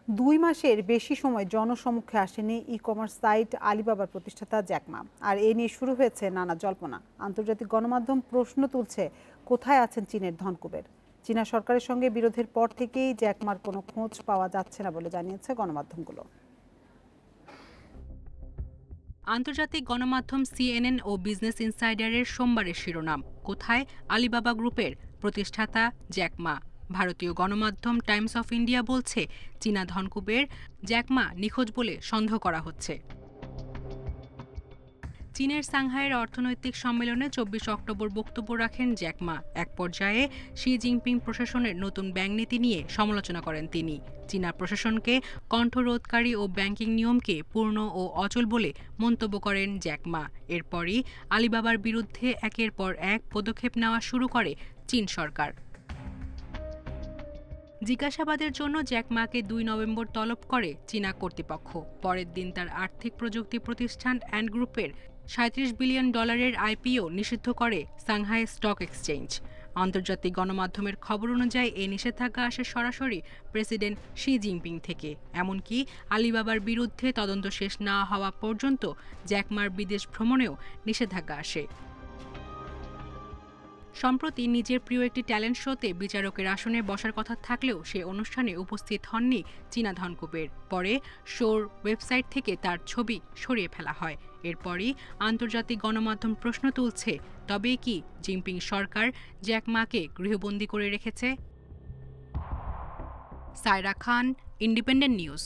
2 মাসের বেশি সময় জনসমক্ষে আসেনি ই-কমার্স সাইট আলিবাবার প্রতিষ্ঠাতা জ্যাক মা। আর এ নিয়ে শুরু হয়েছে নানা জল্পনা। আন্তর্জাতিক গণমাধ্যম প্রশ্ন তুলছে, কোথায় আছেন চীনের ধনকুবের? চীনা সরকারের সঙ্গে বিরোধের পর থেকেই জ্যাক মার কোনো খোঁজ পাওয়া যাচ্ছে না বলে জানিয়েছে গণমাধ্যমগুলো। আন্তর্জাতিক গণমাধ্যম সিএনএন ও বিজনেস ইনসাইডারের সোমবারের শিরোনাম, কোথায় আলিবাবা গ্রুপের প্রতিষ্ঠাতা জ্যাক মা। ভারতীয় গণমাধ্যম টাইমস অফ ইন্ডিয়া বলছে, চীনা ধনকুবের জ্যাক মা নিখোঁজ বলে সন্দেহ করা হচ্ছে। চীনের সাংহাইয়ের অর্থনৈতিক সম্মেলনে 24 অক্টোবর বক্তব্য রাখেন জ্যাক মা। এক পর্যায়ে শি জিনপিং প্রশাসনের নতুন ব্যাংক নীতি নিয়ে সমালোচনা করেন তিনি। চীনা প্রশাসনকে কণ্ঠরোধকারী ও ব্যাংকিং নিয়মকে পূর্ণ ও অচল বলে মন্তব্য করেন জ্যাক মা। এরপরই আলিবাবার বিরুদ্ধে একের পর এক পদক্ষেপ নেওয়া শুরু করে চীন সরকার। জিজ্ঞাসাবাদের জন্য জ্যাক মাকে 2 নভেম্বর তলব করে চীনা কর্তৃপক্ষ। পরের দিন তার আর্থিক প্রযুক্তি প্রতিষ্ঠান অ্যান্ড গ্রুপের $37 বিলিয়ন আইপিও নিষিদ্ধ করে সাংহাই স্টক এক্সচেঞ্জ। আন্তর্জাতিক গণমাধ্যমের খবর অনুযায়ী এই নিষেধাজ্ঞা আসে সরাসরি প্রেসিডেন্ট শি জিনপিং থেকে। এমনকি আলিবাবার বিরুদ্ধে তদন্ত শেষ না হওয়া পর্যন্ত জ্যাক মার বিদেশ ভ্রমণেও নিষেধাজ্ঞা আসে। সম্প্রতি নিজের প্রিয় একটি ট্যালেন্ট শোতে বিচারকের আসনে বসার কথা থাকলেও সে অনুষ্ঠানে উপস্থিত হননি চীনা ধনকুবের। পরে শোর ওয়েবসাইট থেকে তার ছবি সরিয়ে ফেলা হয়। এরপরই আন্তর্জাতিক গণমাধ্যম প্রশ্ন তুলছে, তবে কি জিনপিং সরকার জ্যাক মাকে গৃহবন্দী করে রেখেছে? সায়রা খান, ইন্ডিপেন্ডেন্ট নিউজ।